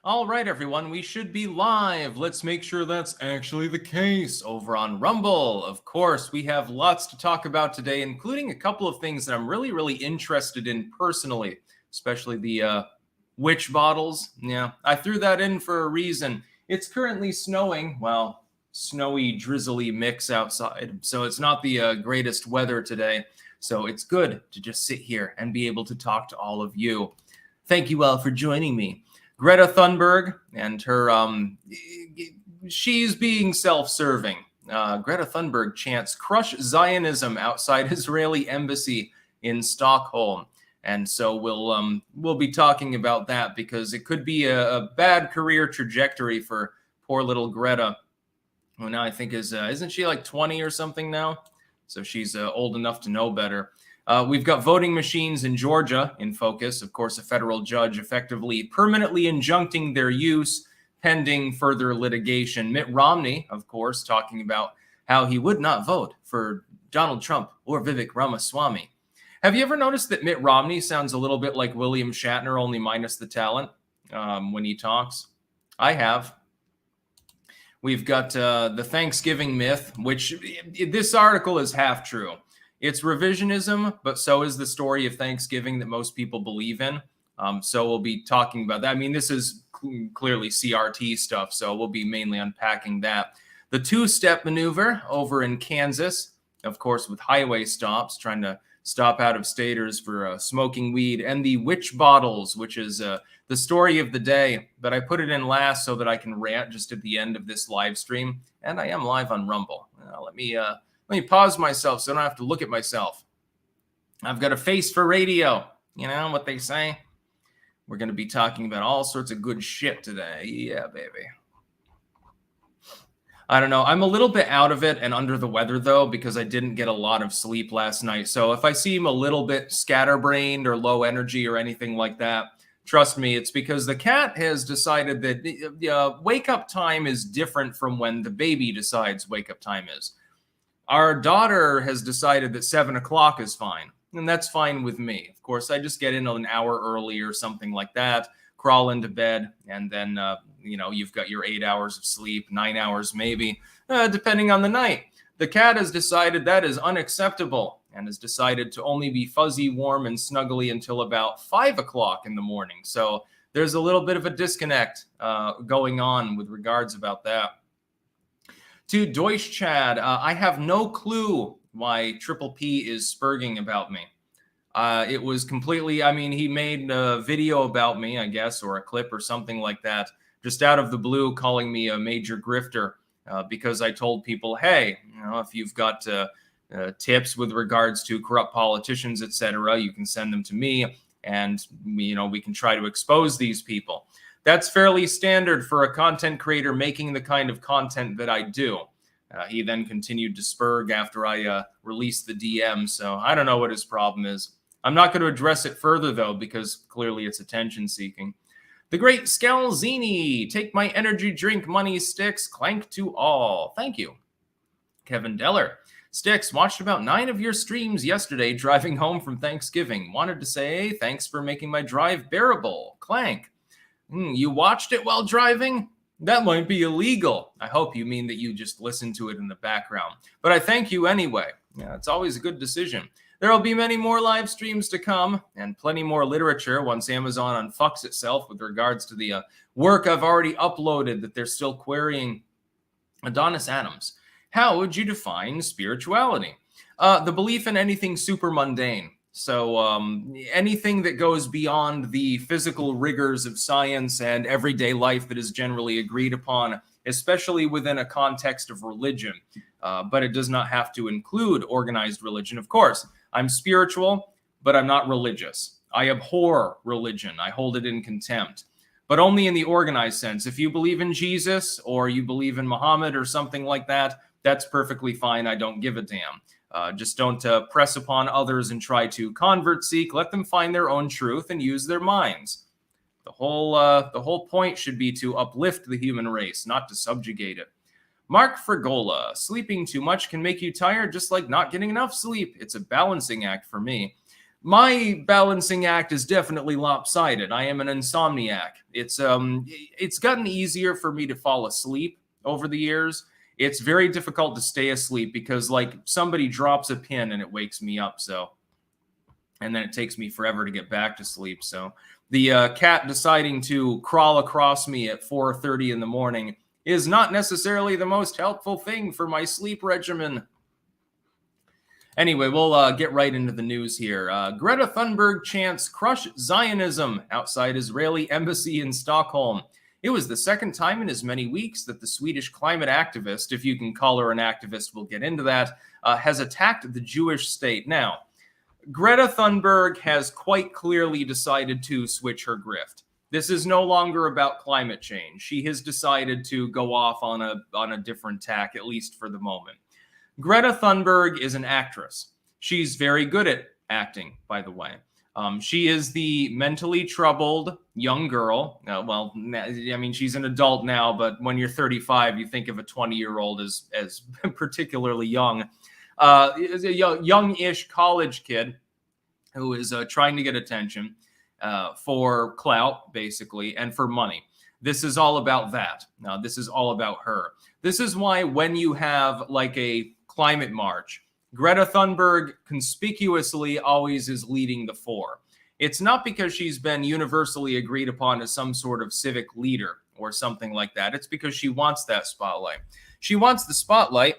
All right, everyone, we should be live. Let's make sure that's actually the case over on Rumble. Of course, we have lots to talk about today, including a couple of things that I'm really interested in personally, especially the witch bottles. Yeah, I threw that in for a reason. It's currently snowing. Well, snowy, drizzly mix outside, so it's not the greatest weather today. So it's good to just sit here and be able to talk to all of you. Thank you all for joining me. Greta Thunberg and her, she's being self-serving. Greta Thunberg chants, "Crush Zionism" outside Israeli embassy in Stockholm. And so we'll be talking about that because it could be a bad career trajectory for poor little Greta, who now I think isn't she like 20 or something now? So she's old enough to know better. We've got voting machines in Georgia in focus. Of course, a federal judge effectively permanently injuncting their use pending further litigation. Mitt Romney, of course, talking about how he would not vote for Donald Trump or Vivek Ramaswamy. Have you ever noticed that Mitt Romney sounds a little bit like William Shatner, only minus the talent when he talks? I have. We've got the Thanksgiving myth, which this article is half true. It's revisionism, but so is the story of Thanksgiving that most people believe in. So we'll be talking about that. I mean, this is clearly CRT stuff, so we'll be mainly unpacking that. The two-step maneuver over in Kansas, of course, with highway stops, trying to stop out-of-staters for smoking weed, and the witch bottles, which is the story of the day. But I put it in last so that I can rant just at the end of this live stream, and I am live on Rumble. Let me pause myself so I don't have to look at myself. I've got a face for radio. You know what they say? We're going to be talking about all sorts of good shit today. Yeah, baby. I don't know. I'm a little bit out of it and under the weather, though, because I didn't get a lot of sleep last night. So if I seem a little bit scatterbrained or low energy or anything like that, trust me, it's because the cat has decided that wake-up time is different from when the baby decides wake-up time is. Our daughter has decided that 7 o'clock is fine, and that's fine with me. Of course, I just get in an hour early or something like that, crawl into bed, and then, you've got your 8 hours of sleep, 9 hours maybe, depending on the night. The cat has decided that is unacceptable and has decided to only be fuzzy, warm, and snuggly until about 5 o'clock in the morning. So there's a little bit of a disconnect going on with regards about that. To Deutsch Chad, I have no clue why Triple P is spurging about me. It was completely, he made a video about me, I guess, or a clip or something like that, just out of the blue, calling me a major grifter because I told people, hey, if you've got tips with regards to corrupt politicians, etc., you can send them to me, and we can try to expose these people. That's fairly standard for a content creator making the kind of content that I do. He then continued to spurg after I released the DM, so I don't know what his problem is. I'm not going to address it further, though, because clearly it's attention-seeking. The great Scalzini, take my energy drink, money, Sticks, clank to all. Thank you. Kevin Deller, Sticks, watched about 9 of your streams yesterday driving home from Thanksgiving. Wanted to say thanks for making my drive bearable. Clank. You watched it while driving? That might be illegal. I hope you mean that you just listened to it in the background. But I thank you anyway. Yeah, it's always a good decision. There will be many more live streams to come and plenty more literature once Amazon unfucks itself with regards to the work I've already uploaded that they're still querying. Adonis Adams, how would you define spirituality? The belief in anything super mundane. So anything that goes beyond the physical rigors of science and everyday life that is generally agreed upon, especially within a context of religion. But it does not have to include organized religion. Of course, I'm spiritual, but I'm not religious. I abhor religion. I hold it in contempt, but only in the organized sense. If you believe in Jesus or you believe in Muhammad or something like that, that's perfectly fine. I don't give a damn. Just don't press upon others and try to convert seek. Let them find their own truth and use their minds. The whole point should be to uplift the human race, not to subjugate it. Mark Fregola, sleeping too much can make you tired just like not getting enough sleep. It's a balancing act for me. My balancing act is definitely lopsided. I am an insomniac. It's gotten easier for me to fall asleep over the years. It's very difficult to stay asleep because like somebody drops a pin and it wakes me up. So, and then it takes me forever to get back to sleep. So the cat deciding to crawl across me at 4:30 in the morning is not necessarily the most helpful thing for my sleep regimen. Anyway, we'll get right into the news here. Greta Thunberg chants crush Zionism outside Israeli embassy in Stockholm. It was the second time in as many weeks that the Swedish climate activist, if you can call her an activist, we'll get into that, has attacked the Jewish state. Now, Greta Thunberg has quite clearly decided to switch her grift. This is no longer about climate change. She has decided to go off on a different tack, at least for the moment. Greta Thunberg is an actress. She's very good at acting, by the way. She is the mentally troubled young girl. Well, I mean, she's an adult now, but when you're 35, you think of a 20-year-old as particularly young. Is a young-ish college kid who is trying to get attention for clout, basically, and for money. This is all about that. This is all about her. This is why when you have like a climate march, Greta Thunberg conspicuously always is leading the fore. It's not because she's been universally agreed upon as some sort of civic leader or something like that. It's because she wants that spotlight. She wants the spotlight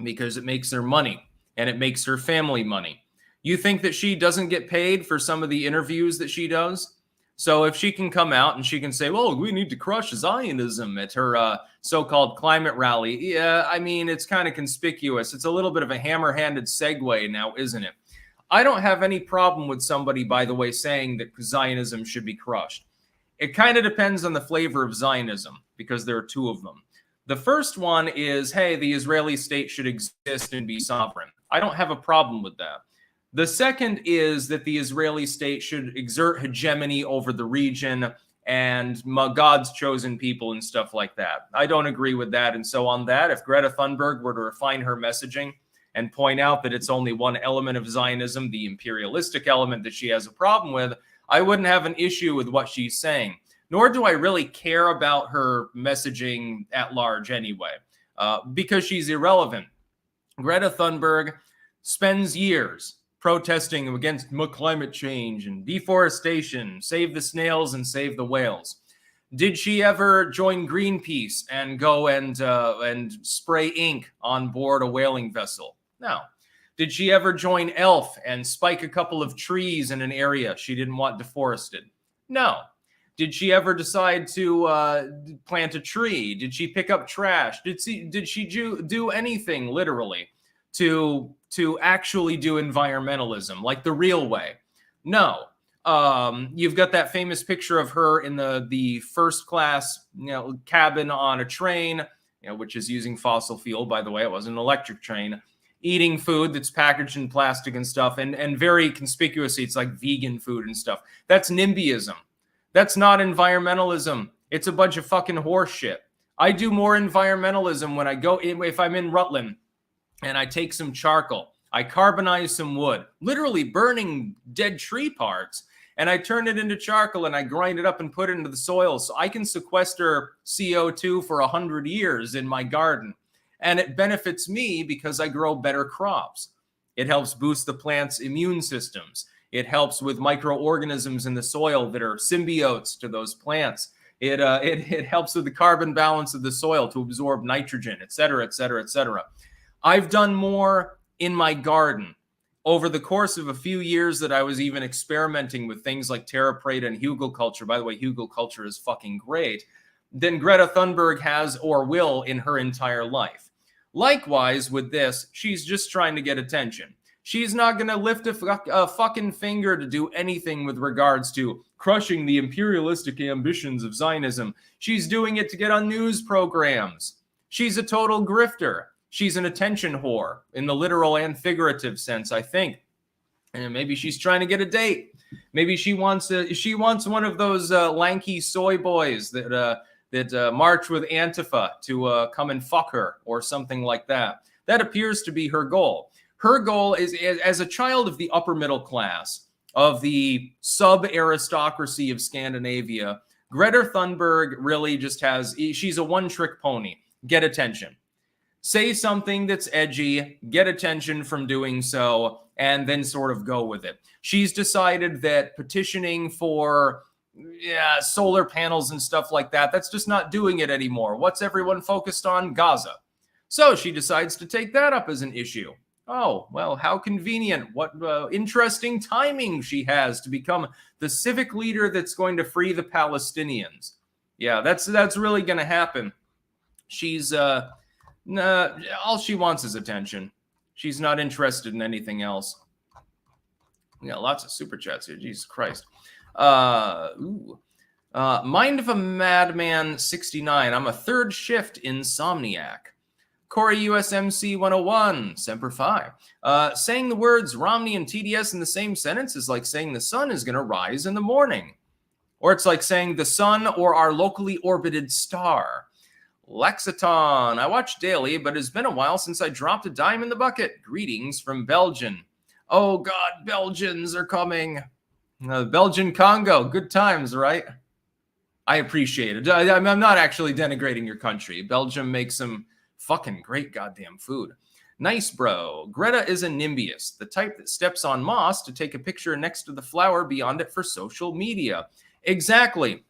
because it makes her money and it makes her family money. You think that she doesn't get paid for some of the interviews that she does? So if she can come out and she can say, well, we need to crush Zionism at her so-called climate rally. Yeah, I mean, it's kind of conspicuous. It's a little bit of a hammer-handed segue now, isn't it? I don't have any problem with somebody, by the way, saying that Zionism should be crushed. It kind of depends on the flavor of Zionism because there are two of them. The first one is, hey, the Israeli state should exist and be sovereign. I don't have a problem with that. The second is that the Israeli state should exert hegemony over the region and God's chosen people and stuff like that. I don't agree with that. And so on that, if Greta Thunberg were to refine her messaging and point out that it's only one element of Zionism, the imperialistic element that she has a problem with, I wouldn't have an issue with what she's saying. Nor do I really care about her messaging at large anyway, because she's irrelevant. Greta Thunberg spends years protesting against climate change and deforestation, save the snails and save the whales. Did she ever join Greenpeace and go and spray ink on board a whaling vessel? No. Did she ever join ELF and spike a couple of trees in an area she didn't want deforested? No. Did she ever decide to plant a tree? Did she pick up trash? Did she do anything literally to actually do environmentalism like the real way? No. You've got that famous picture of her in the first class, cabin on a train, which is using fossil fuel, by the way. It wasn't an electric train, eating food that's packaged in plastic and stuff, and very conspicuously, it's like vegan food and stuff. That's NIMBYism. That's not environmentalism. It's a bunch of fucking horse shit. I do more environmentalism when I go in, if I'm in Rutland and I take some charcoal, I carbonize some wood, literally burning dead tree parts, and I turn it into charcoal and I grind it up and put it into the soil so I can sequester CO2 for 100 years in my garden. And it benefits me because I grow better crops. It helps boost the plant's immune systems. It helps with microorganisms in the soil that are symbiotes to those plants. It helps with the carbon balance of the soil to absorb nitrogen, et cetera, et cetera, et cetera. I've done more in my garden over the course of a few years that I was even experimenting with things like terra preta and hugelkultur. By the way, hugelkultur is fucking great. Than Greta Thunberg has or will in her entire life. Likewise with this, she's just trying to get attention. She's not going to lift a fucking finger to do anything with regards to crushing the imperialistic ambitions of Zionism. She's doing it to get on news programs. She's a total grifter. She's an attention whore in the literal and figurative sense, I think. And maybe she's trying to get a date. Maybe she wants one of those lanky soy boys that march with Antifa to come and fuck her or something like that. That appears to be her goal. Her goal is, as a child of the upper middle class, of the sub-aristocracy of Scandinavia, Greta Thunberg really just she's a one-trick pony. Get attention. Say something that's edgy, get attention from doing so, and then sort of go with it. She's decided that petitioning for solar panels and stuff like that, that's just not doing it anymore. What's everyone focused on? Gaza. So she decides to take that up as an issue. Oh, well, how convenient. What interesting timing she has to become the civic leader that's going to free the Palestinians. Yeah, that's really going to happen. She's all she wants is attention. She's not interested in anything else. We got lots of super chats here. Jesus Christ. Mind of a Madman 69. I'm a third shift insomniac. Corey USMC 101, Semper Fi. Saying the words Romney and TDS in the same sentence is like saying the sun is going to rise in the morning. Or it's like saying the sun or our locally orbited star. Lexiton, I watch daily, but it's been a while since I dropped a dime in the bucket. Greetings from Belgium. Oh God, Belgians are coming. Belgian Congo, good times, right? I appreciate it. I'm not actually denigrating your country. Belgium makes some fucking great goddamn food. Nice, bro. Greta is a nimbyist, the type that steps on moss to take a picture next to the flower beyond it for social media. Exactly.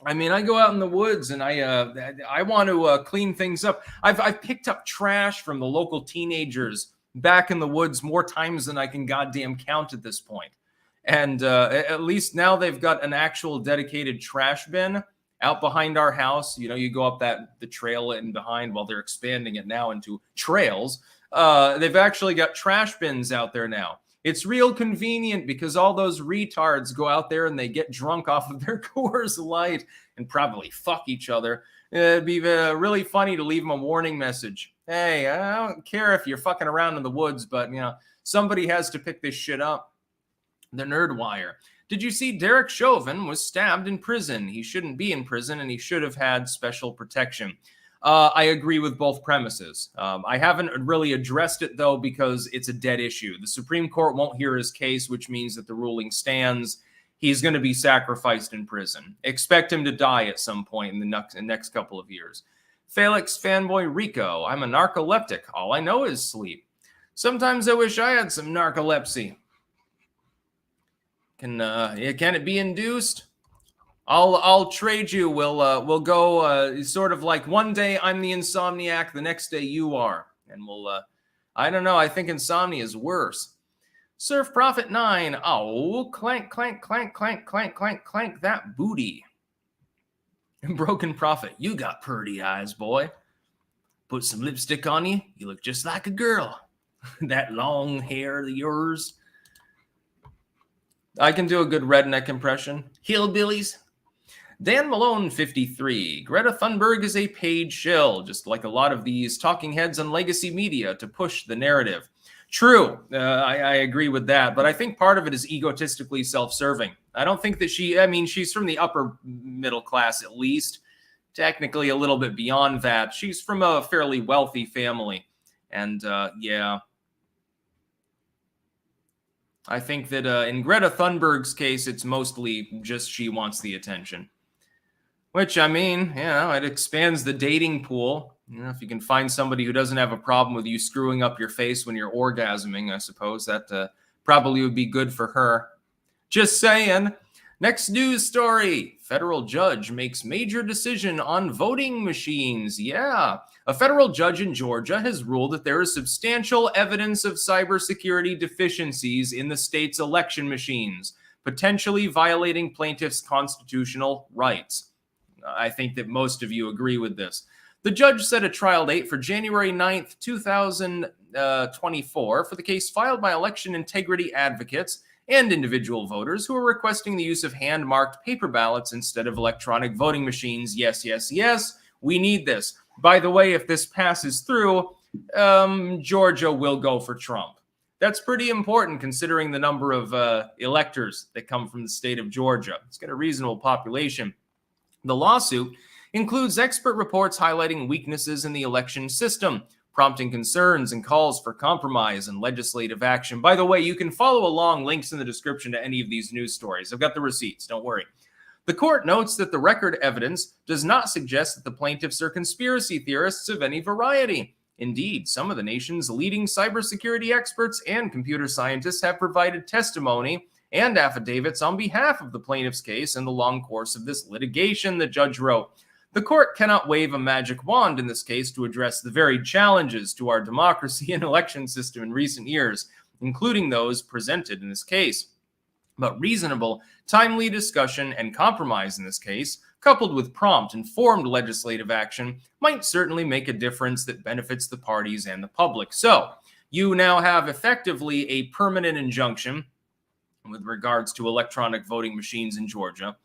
I mean, I go out in the woods and I want to clean things up. I've picked up trash from the local teenagers back in the woods more times than I can goddamn count at this point. And at least now they've got an actual dedicated trash bin out behind our house. You know, you go up the trail in behind while they're expanding it now into trails. They've actually got trash bins out there now. It's real convenient because all those retards go out there and they get drunk off of their Coors Light and probably fuck each other. It'd be really funny to leave them a warning message. Hey, I don't care if you're fucking around in the woods, but somebody has to pick this shit up. The Nerd Wire. Did you see Derek Chauvin was stabbed in prison? He shouldn't be in prison and he should have had special protection. I agree with both premises. I haven't really addressed it, though, because it's a dead issue. The Supreme Court won't hear his case, which means that the ruling stands. He's going to be sacrificed in prison. Expect him to die at some point in the next couple of years. Felix Fanboy Rico. I'm a narcoleptic. All I know is sleep. Sometimes I wish I had some narcolepsy. Can it be induced? I'll trade you. We'll go sort of like one day I'm the insomniac, the next day you are, and we'll I don't know. I think insomnia is worse. Surf Prophet 9. Oh, clank clank clank clank clank clank clank that booty. Broken Prophet. You got pretty eyes, boy. Put some lipstick on you. You look just like a girl. That long hair of yours. I can do a good redneck impression. Hillbillies. Dan Malone 53. Greta Thunberg is a paid shill, just like a lot of these talking heads on legacy media to push the narrative. True, I agree with that, but I think part of it is egotistically self-serving. I don't think that she's from the upper middle class at least, technically a little bit beyond that. She's from a fairly wealthy family, and yeah. I think that in Greta Thunberg's case, it's mostly just she wants the attention. Which, I mean, it expands the dating pool. If you can find somebody who doesn't have a problem with you screwing up your face when you're orgasming, I suppose that probably would be good for her. Just saying. Next news story. Federal judge makes major decision on voting machines. Yeah. A federal judge in Georgia has ruled that there is substantial evidence of cybersecurity deficiencies in the state's election machines, potentially violating plaintiffs' constitutional rights. I think that most of you agree with this. The judge set a trial date for January 9th, 2024 for the case filed by election integrity advocates and individual voters who are requesting the use of hand-marked paper ballots instead of electronic voting machines. Yes, yes, yes, we need this. By the way, if this passes through, Georgia will go for Trump. That's pretty important considering the number of electors that come from the state of Georgia. It's got a reasonable population. The lawsuit includes expert reports highlighting weaknesses in the election system, prompting concerns and calls for compromise and legislative action. By the way, you can follow along, links in the description to any of these news stories. I've got the receipts, don't worry. The court notes that the record evidence does not suggest that the plaintiffs are conspiracy theorists of any variety. Indeed, some of the nation's leading cybersecurity experts and computer scientists have provided testimony and affidavits on behalf of the plaintiff's case in the long course of this litigation, the judge wrote. The court cannot wave a magic wand in this case to address the varied challenges to our democracy and election system in recent years, including those presented in this case. But reasonable, timely discussion and compromise in this case, coupled with prompt, informed legislative action, might certainly make a difference that benefits the parties and the public. So, you now have effectively a permanent injunction with regards to electronic voting machines in Georgia,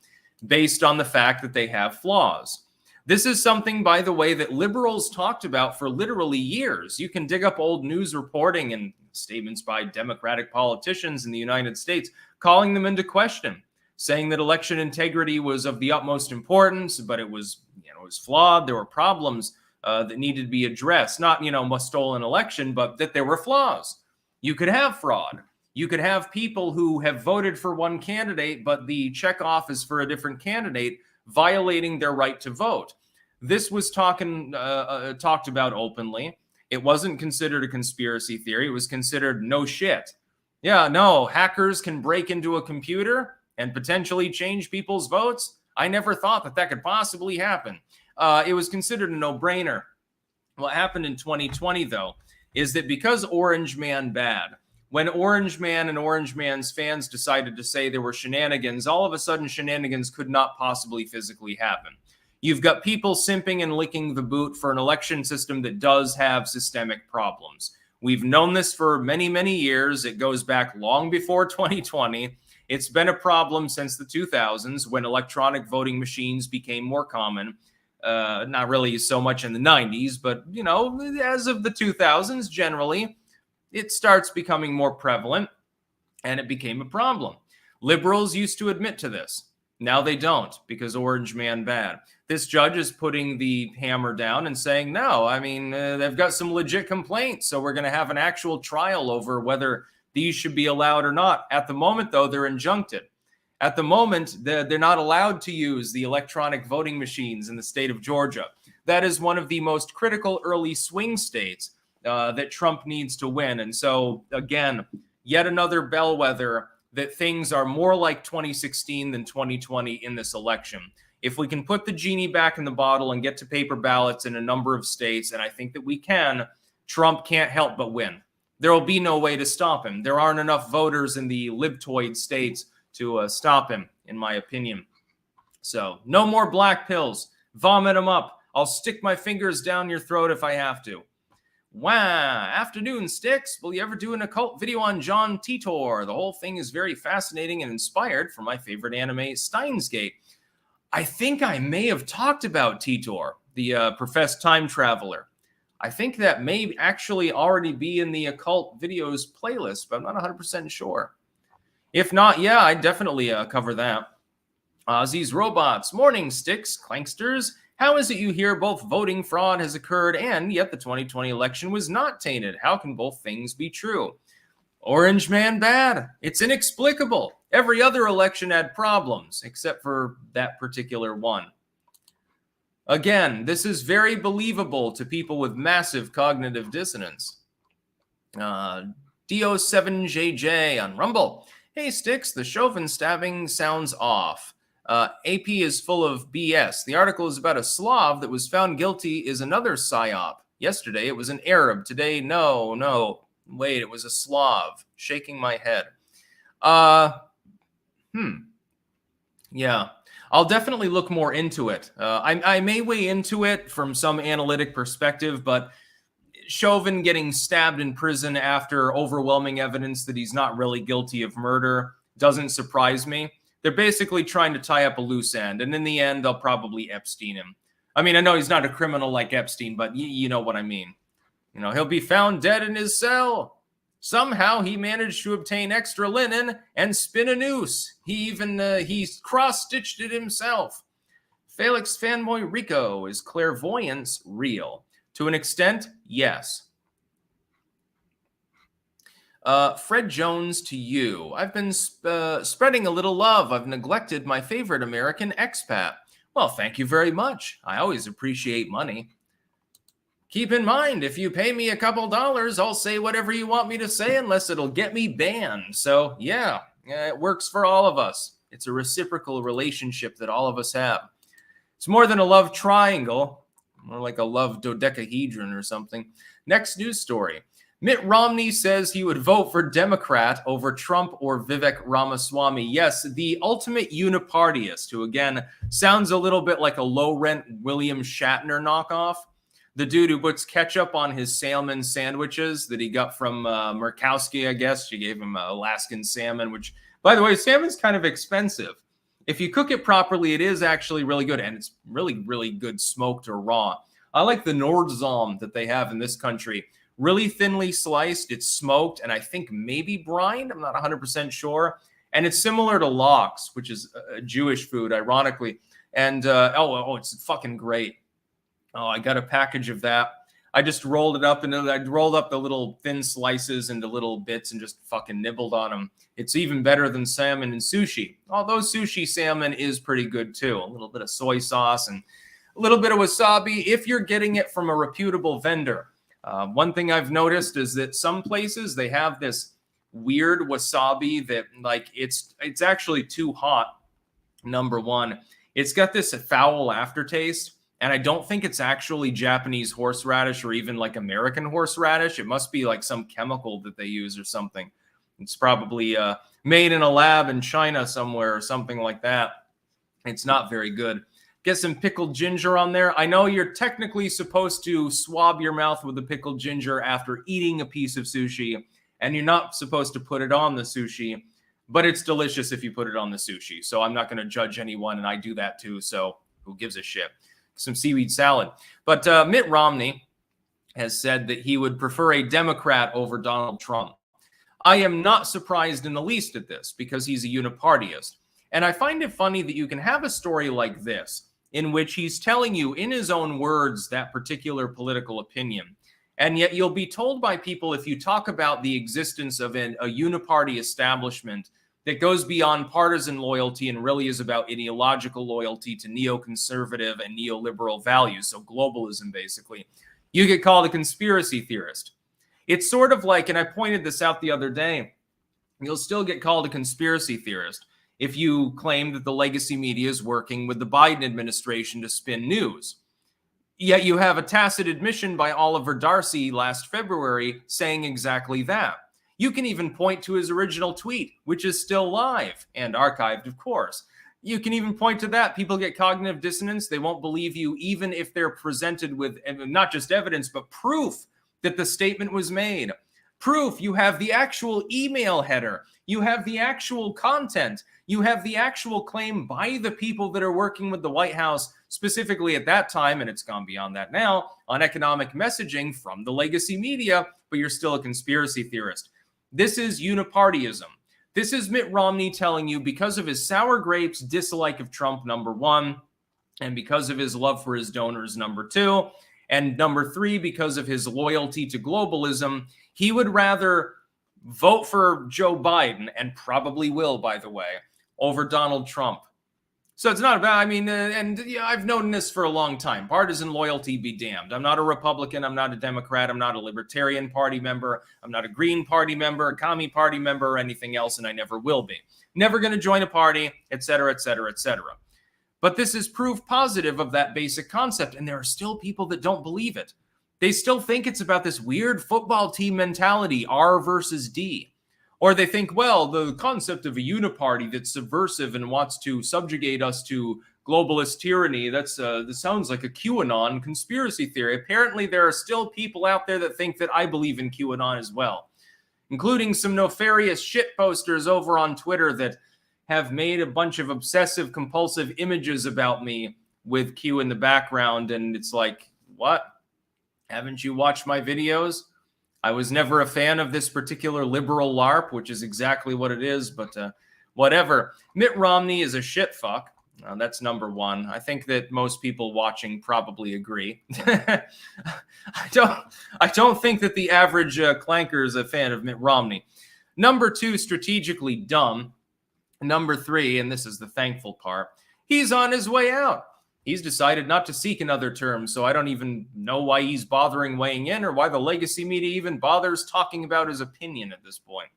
based on the fact that they have flaws. This is something, by the way, that liberals talked about for literally years. You can dig up old news reporting and statements by Democratic politicians in the United States calling them into question, saying that election integrity was of the utmost importance, but it was flawed. There were problems that needed to be addressed. Not, a stolen election, but that there were flaws. You could have fraud. You could have people who have voted for one candidate, but the checkoff is for a different candidate, violating their right to vote. This was talked about openly. It wasn't considered a conspiracy theory. It was considered no shit. Yeah, no, hackers can break into a computer and potentially change people's votes. I never thought that could possibly happen. It was considered a no-brainer. What happened in 2020, though, is that because Orange Man bad, when Orange Man and Orange Man's fans decided to say there were shenanigans, all of a sudden shenanigans could not possibly physically happen. You've got people simping and licking the boot for an election system that does have systemic problems. We've known this for many, many years. It goes back long before 2020. It's been a problem since the 2000s when electronic voting machines became more common. Not really so much in the 90s, but, as of the 2000s, generally, it starts becoming more prevalent, and it became a problem. Liberals used to admit to this. Now they don't, because Orange Man bad. This judge is putting the hammer down and saying, no, they've got some legit complaints, so we're going to have an actual trial over whether these should be allowed or not. At the moment, though, they're injuncted. At the moment, they're not allowed to use the electronic voting machines in the state of Georgia. That is one of the most critical early swing states that Trump needs to win. And so, again, yet another bellwether that things are more like 2016 than 2020 in this election. If we can put the genie back in the bottle and get to paper ballots in a number of states, and I think that we can, Trump can't help but win. There will be no way to stop him. There aren't enough voters in the libtoid states to stop him, in my opinion. So, no more black pills. Vomit them up. I'll stick my fingers down your throat if I have to. Wow, afternoon, Sticks. Will you ever do an occult video on John Titor? The whole thing is very fascinating and inspired from my favorite anime, Steins Gate. I think I may have talked about Titor, the professed time traveler. I think that may actually already be in the occult videos playlist, but I'm not 100% sure. If not, yeah, I'd definitely cover that. Ozzy's Robots. Morning, Sticks, Clanksters. How is it you hear both voting fraud has occurred and yet the 2020 election was not tainted? How can both things be true? Orange Man bad. It's inexplicable. Every other election had problems, except for that particular one. Again, this is very believable to people with massive cognitive dissonance. DO7JJ on Rumble. Hey, Sticks, the Chauvin stabbing sounds off. AP is full of BS. The article is about a Slav that was found guilty is another PSYOP. Yesterday, it was an Arab. Today, no. Wait, it was a Slav. Shaking my head. Yeah. I'll definitely look more into it. I may weigh into it from some analytic perspective, but Chauvin getting stabbed in prison after overwhelming evidence that he's not really guilty of murder doesn't surprise me. They're basically trying to tie up a loose end, and in the end, they'll probably Epstein him. I know he's not a criminal like Epstein, but you know what I mean. He'll be found dead in his cell. Somehow he managed to obtain extra linen and spin a noose. He even cross-stitched it himself. Felix Fanboy Rico, is clairvoyance real? To an extent, yes. Fred Jones to you. I've been spreading a little love. I've neglected my favorite American expat. Well, thank you very much. I always appreciate money. Keep in mind, if you pay me a couple dollars, I'll say whatever you want me to say unless it'll get me banned. So, yeah, it works for all of us. It's a reciprocal relationship that all of us have. It's more than a love triangle, more like a love dodecahedron or something. Next news story. Mitt Romney says he would vote for Democrat over Trump or Vivek Ramaswamy. Yes, the ultimate unipartyist, who again sounds a little bit like a low-rent William Shatner knockoff. The dude who puts ketchup on his salmon sandwiches that he got from Murkowski, I guess. She gave him Alaskan salmon, which, by the way, salmon's kind of expensive. If you cook it properly, it is actually really good, and it's really, really good smoked or raw. I like the Nordzalm that they have in this country. Really thinly sliced, it's smoked, and I think maybe brined. I'm not 100% sure. And it's similar to lox, which is a Jewish food, ironically. And, it's fucking great. Oh, I got a package of that. I just rolled it up, and I rolled up the little thin slices into little bits and just fucking nibbled on them. It's even better than salmon and sushi. Although sushi salmon is pretty good too. A little bit of soy sauce and a little bit of wasabi if you're getting it from a reputable vendor. One thing I've noticed is that some places they have this weird wasabi that it's actually too hot. Number one, it's got this foul aftertaste. And I don't think it's actually Japanese horseradish or even like American horseradish. It must be like some chemical that they use or something. It's probably made in a lab in China somewhere or something like that. It's not very good. Get some pickled ginger on there. I know you're technically supposed to swab your mouth with the pickled ginger after eating a piece of sushi, and you're not supposed to put it on the sushi, but it's delicious if you put it on the sushi. So I'm not going to judge anyone, and I do that too, so who gives a shit? Some seaweed salad. But Mitt Romney has said that he would prefer a Democrat over Donald Trump. I am not surprised in the least at this because he's a unipartyist. And I find it funny that you can have a story like this in which he's telling you in his own words that particular political opinion. And yet you'll be told by people, if you talk about the existence of a uniparty establishment that goes beyond partisan loyalty and really is about ideological loyalty to neoconservative and neoliberal values, so globalism basically, you get called a conspiracy theorist. It's sort of like, and I pointed this out the other day, you'll still get called a conspiracy theorist if you claim that the legacy media is working with the Biden administration to spin news. Yet you have a tacit admission by Oliver Darcy last February saying exactly that. You can even point to his original tweet, which is still live and archived, of course. You can even point to that. People get cognitive dissonance. They won't believe you, even if they're presented with not just evidence, but proof that the statement was made. Proof. You have the actual email header. You have the actual content. You have the actual claim by the people that are working with the White House, specifically at that time, and it's gone beyond that now, on economic messaging from the legacy media, but you're still a conspiracy theorist. This is unipartyism. This is Mitt Romney telling you because of his sour grapes dislike of Trump, number one, and because of his love for his donors, number two, and number three, because of his loyalty to globalism, he would rather vote for Joe Biden, and probably will, by the way, over Donald Trump. So it's not about, I've known this for a long time. Partisan loyalty be damned. I'm not a Republican. I'm not a Democrat. I'm not a Libertarian Party member. I'm not a Green Party member, a Commie Party member, or anything else, and I never will be. Never going to join a party, et cetera, et cetera, et cetera. But this is proof positive of that basic concept, and there are still people that don't believe it. They still think it's about this weird football team mentality, R versus D. Or they think, well, the concept of a uniparty that's subversive and wants to subjugate us to globalist tyranny, that sounds like a QAnon conspiracy theory. Apparently, there are still people out there that think that I believe in QAnon as well, including some nefarious shit posters over on Twitter that have made a bunch of obsessive compulsive images about me with Q in the background. And it's like, what? Haven't you watched my videos? I was never a fan of this particular liberal LARP, which is exactly what it is, but whatever. Mitt Romney is a shit fuck. That's number one. I think that most people watching probably agree. I don't think that the average clanker is a fan of Mitt Romney. Number two, strategically dumb. Number three, and this is the thankful part, he's on his way out. He's decided not to seek another term, so I don't even know why he's bothering weighing in or why the legacy media even bothers talking about his opinion at this point.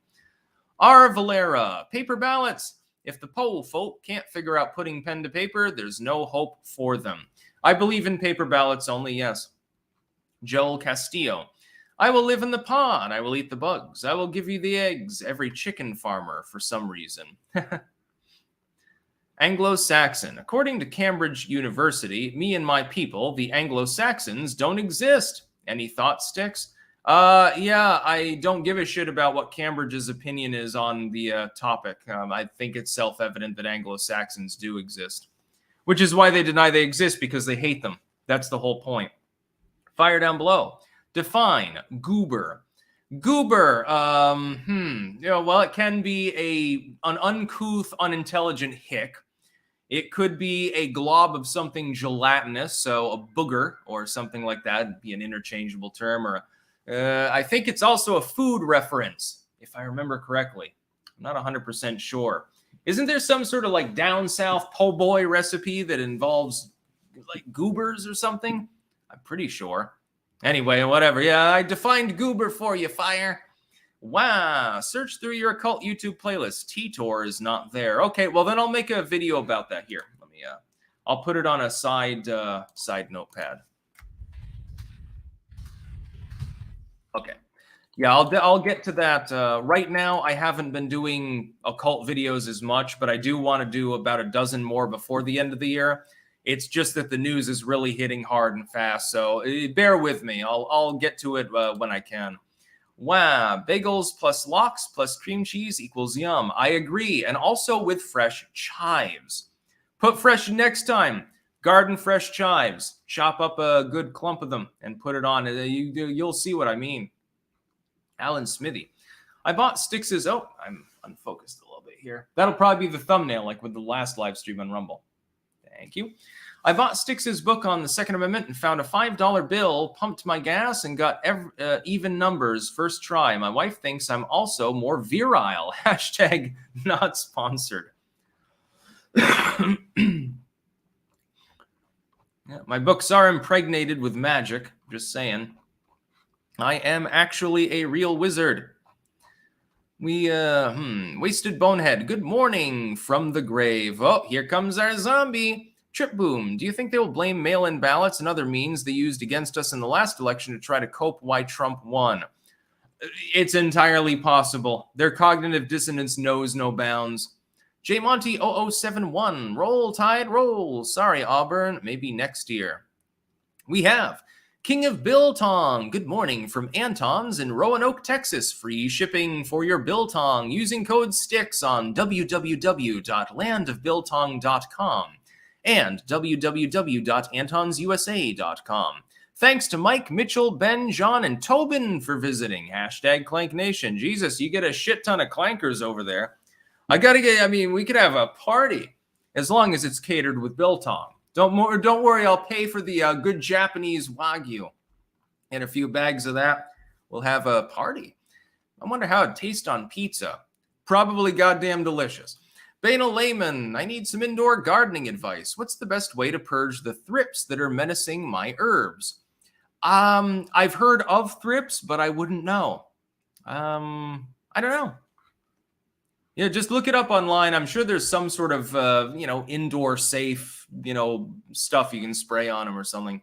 R. Valera, paper ballots. If the poll folk can't figure out putting pen to paper, there's no hope for them. I believe in paper ballots only, yes. Joel Castillo, I will live in the pond. I will eat the bugs. I will give you the eggs. Every chicken farmer for some reason. Anglo-Saxon. According to Cambridge University, me and my people, the Anglo-Saxons, don't exist. Any thought sticks? Yeah, I don't give a shit about what Cambridge's opinion is on the topic. I think it's self-evident that Anglo-Saxons do exist, which is why they deny they exist, because they hate them. That's the whole point. Fire down below. Define goober. Goober, well, it can be an uncouth, unintelligent hick. It could be a glob of something gelatinous, so a booger or something like that. It'd be an interchangeable term, or I think it's also a food reference, if I remember correctly. I'm not 100% sure. Isn't there some sort of like down south po' boy recipe that involves like goobers or something? I'm pretty sure. Anyway, whatever. Yeah, I defined goober for you, Fire. Wow. Search through your occult YouTube playlist. T-Tor is not there. Okay, well then I'll make a video about that here. Let me I'll put it on a side notepad. Okay. Yeah, I'll get to that. Right now, I haven't been doing occult videos as much, but I do want to do about a dozen more before the end of the year. It's just that the news is really hitting hard and fast, so bear with me. I'll get to it when I can. Wow, bagels plus lox plus cream cheese equals yum. I agree, and also with fresh chives. Put fresh next time. Garden fresh chives. Chop up a good clump of them and put it on. You'll see what I mean. Alan Smithy. I bought Styx's... Oh, I'm unfocused a little bit here. That'll probably be the thumbnail, like with the last live stream on Rumble. Thank you. I bought Styx's book on the Second Amendment and found a $5 bill, pumped my gas, and got even numbers first try. My wife thinks I'm also more virile. Hashtag not sponsored. Yeah, my books are impregnated with magic. Just saying. I am actually a real wizard. Wasted Bonehead. Good morning from the grave. Oh, here comes our zombie. Trip Boom. Do you think they will blame mail-in ballots and other means they used against us in the last election to try to cope why Trump won? It's entirely possible. Their cognitive dissonance knows no bounds. J Monty 0071. Roll Tide roll. Sorry, Auburn. Maybe next year. We have King of Biltong. Good morning from Anton's in Roanoke, Texas. Free shipping for your biltong using code STICKS on www.landofbiltong.com and www.antonsusa.com. Thanks to Mike, Mitchell, Ben, John, and Tobin for visiting. Hashtag Clank Nation. Jesus, you get a shit ton of clankers over there. We could have a party as long as it's catered with biltong. Don't worry, I'll pay for the good Japanese Wagyu and a few bags of that. We'll have a party. I wonder how it tastes on pizza. Probably goddamn delicious. Banal Layman, I need some indoor gardening advice. What's the best way to purge the thrips that are menacing my herbs? I've heard of thrips, but I wouldn't know. I don't know. Yeah, just look it up online. I'm sure there's some sort of, indoor safe, stuff you can spray on them or something.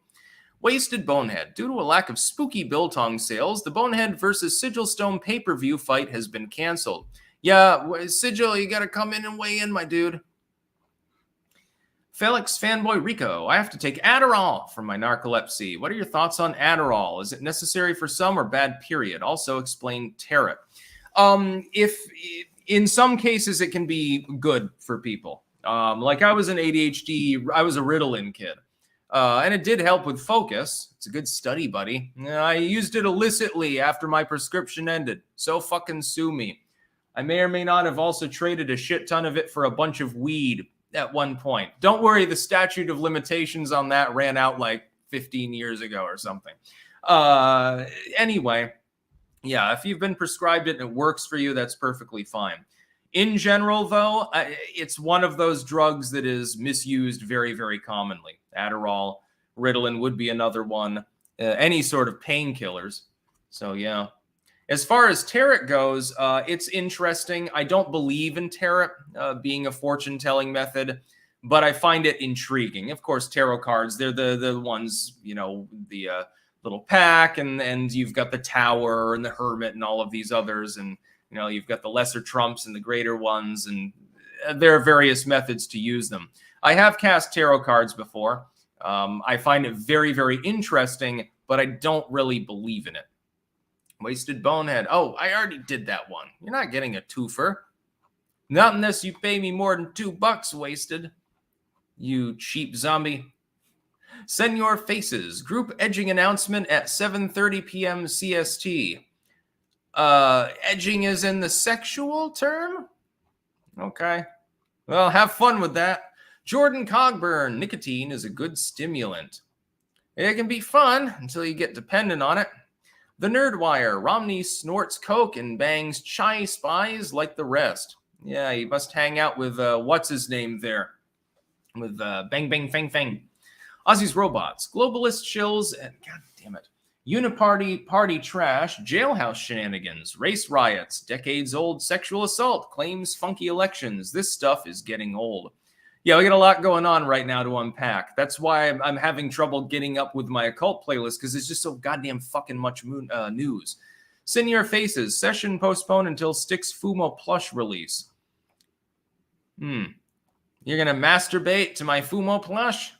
Wasted Bonehead. Due to a lack of spooky biltong sales, the Bonehead versus Sigil Stone pay-per-view fight has been canceled. Yeah, Sigil, you got to come in and weigh in, my dude. Felix Fanboy Rico. I have to take Adderall for my narcolepsy. What are your thoughts on Adderall? Is it necessary for some or bad period? Also explain tarot. If in some cases it can be good for people. Like I was an ADHD, I was a Ritalin kid. And it did help with focus. It's a good study, buddy. I used it illicitly after my prescription ended. So fucking sue me. I may or may not have also traded a shit ton of it for a bunch of weed at one point. Don't worry, the statute of limitations on that ran out like 15 years ago or something. Anyway, yeah, if you've been prescribed it and it works for you, that's perfectly fine. In general, though, it's one of those drugs that is misused very, very commonly. Adderall, Ritalin would be another one, any sort of painkillers. So, yeah. As far as tarot goes, it's interesting. I don't believe in tarot being a fortune-telling method, but I find it intriguing. Of course, tarot cards, they're the ones, you know, the little pack, and you've got the Tower and the Hermit and all of these others, and you know, you've got the lesser trumps and the greater ones, and there are various methods to use them. I have cast tarot cards before. I find it very, very interesting, but I don't really believe in it. Wasted Bonehead. Oh, I already did that one. You're not getting a twofer. Not unless you pay me more than $2, Wasted. You cheap zombie. Senor Faces. Group edging announcement at 7:30 p.m. CST. Edging is in the sexual term? Okay. Well, have fun with that. Jordan Cogburn. Nicotine is a good stimulant. It can be fun until you get dependent on it. The Nerdwire. Romney snorts coke and bangs chai spies like the rest. Yeah, he must hang out with, what's his name there? With Bang Bang Fang Fang. Ozzy's Robots. Globalist shills and, god damn it. Uniparty party trash, jailhouse shenanigans, race riots, decades-old sexual assault, claims funky elections. This stuff is getting old. Yeah, we got a lot going on right now to unpack. That's why I'm having trouble getting up with my occult playlist, because it's just so goddamn fucking much news. Senior Faces, session postponed until Styx Fumo plush release. You're gonna masturbate to my Fumo plush?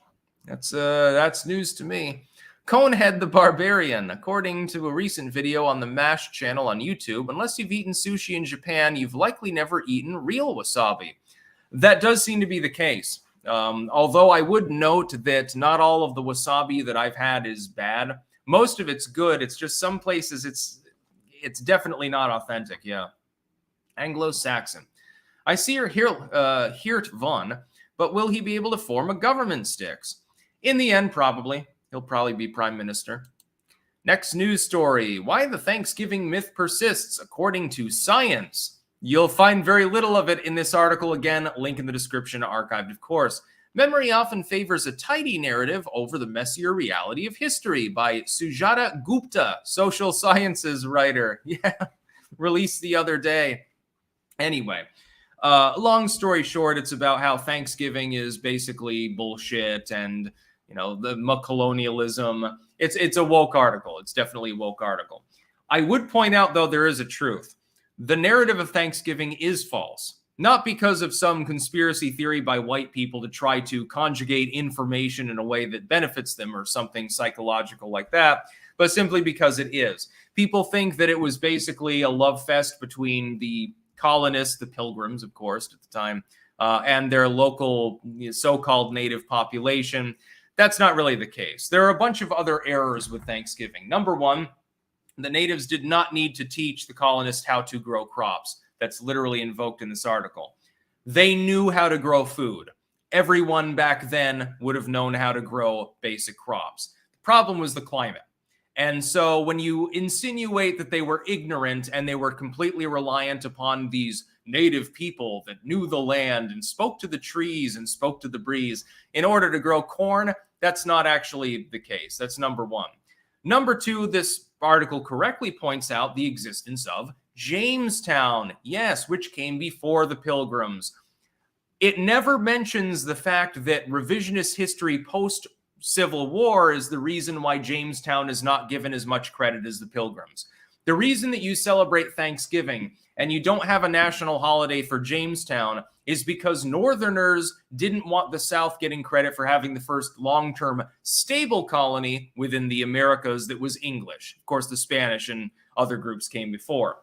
That's news to me. Conehead the Barbarian. According to a recent video on the MASH channel on YouTube, unless you've eaten sushi in Japan, you've likely never eaten real wasabi. That does seem to be the case. Although I would note that not all of the wasabi that I've had is bad. Most of it's good. It's just some places it's definitely not authentic, yeah. Anglo-Saxon. I see her Geert von, but will he be able to form a government, Styx? In the end, probably. He'll probably be prime minister. Next news story. Why the Thanksgiving myth persists according to science. You'll find very little of it in this article. Again, link in the description, archived, of course. Memory often favors a tidy narrative over the messier reality of history by Sujata Gupta, social sciences writer. Yeah, released the other day. Anyway, long story short, it's about how Thanksgiving is basically bullshit and you know, the colonialism. It's a woke article. It's definitely a woke article. I would point out, though, there is a truth. The narrative of Thanksgiving is false. Not because of some conspiracy theory by white people to try to conjugate information in a way that benefits them or something psychological like that, but simply because it is. People think that it was basically a love fest between the colonists, the Pilgrims, of course, at the time, and their local so-called native population. That's not really the case. There are a bunch of other errors with Thanksgiving. Number one, the natives did not need to teach the colonists how to grow crops. That's literally invoked in this article. They knew how to grow food. Everyone back then would have known how to grow basic crops. The problem was the climate. And so when you insinuate that they were ignorant and they were completely reliant upon these native people that knew the land and spoke to the trees and spoke to the breeze in order to grow corn, that's not actually the case. That's number one. Number two, this article correctly points out the existence of Jamestown, yes, which came before the Pilgrims. It never mentions the fact that revisionist history post-Civil War is the reason why Jamestown is not given as much credit as the Pilgrims. The reason that you celebrate Thanksgiving and you don't have a national holiday for Jamestown is because Northerners didn't want the South getting credit for having the first long-term stable colony within the Americas that was English. Of course, the Spanish and other groups came before.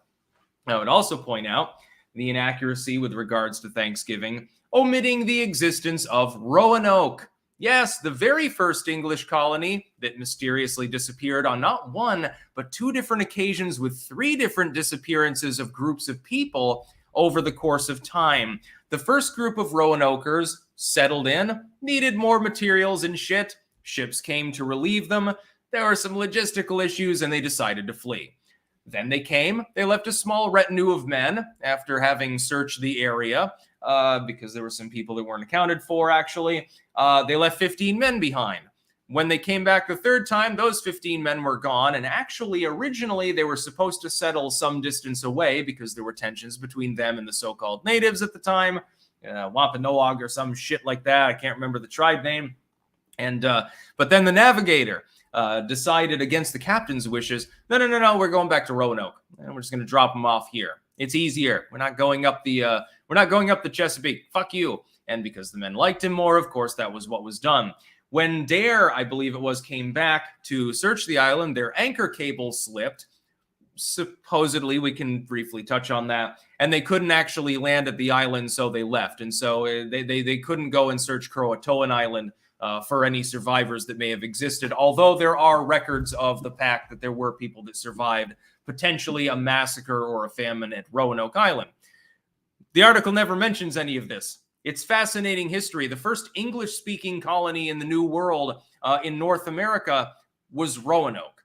I would also point out the inaccuracy with regards to Thanksgiving, omitting the existence of Roanoke. Yes, the very first English colony that mysteriously disappeared on not one, but two different occasions with three different disappearances of groups of people over the course of time. The first group of Roanokers settled in, needed more materials and shit. Ships came to relieve them. There were some logistical issues, and they decided to flee. Then they came. They left a small retinue of men after having searched the area, because there were some people that weren't accounted for, actually. They left 15 men behind. When they came back the third time, those 15 men were gone, and actually, originally, they were supposed to settle some distance away because there were tensions between them and the so-called natives at the time, Wampanoag or some shit like that. I can't remember the tribe name. And but then the navigator decided against the captain's wishes, no, we're going back to Roanoke, and we're just going to drop them off here. It's easier. We're not going up the Chesapeake. Fuck you. And because the men liked him more, of course, that was what was done. When Dare, I believe it was, came back to search the island, their anchor cable slipped. Supposedly, we can briefly touch on that. And they couldn't actually land at the island, so they left. And so they couldn't go and search Croatoan Island for any survivors that may have existed, although there are records of the fact that there were people that survived potentially a massacre or a famine at Roanoke Island. The article never mentions any of this. It's fascinating history. The first English-speaking colony in the New World in North America was Roanoke.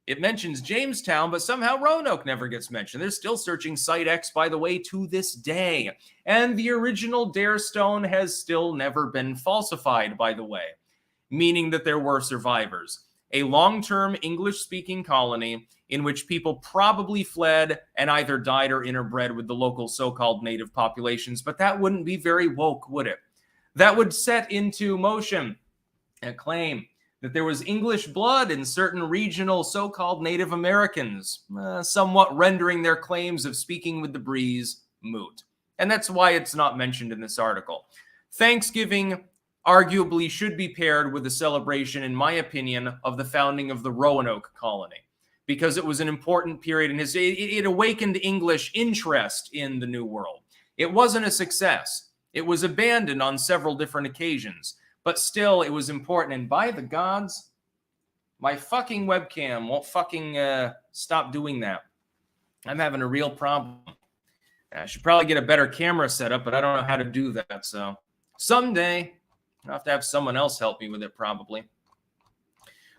It mentions Jamestown, but somehow Roanoke never gets mentioned. They're still searching Site X, by the way, to this day. And the original Dare Stone has still never been falsified, by the way, meaning that there were survivors. A long-term English-speaking colony in which people probably fled and either died or interbred with the local so-called native populations, but that wouldn't be very woke, would it? That would set into motion a claim that there was English blood in certain regional so-called Native Americans, somewhat rendering their claims of speaking with the breeze moot. And that's why it's not mentioned in this article. Thanksgiving arguably should be paired with a celebration, in my opinion, of the founding of the Roanoke colony, because it was an important period in history. It awakened English interest in the New World. It wasn't a success. It was abandoned on several different occasions. But still, it was important. And by the gods, my fucking webcam won't fucking stop doing that. I'm having a real problem. I should probably get a better camera setup, but I don't know how to do that. So someday, I'll have to have someone else help me with it probably.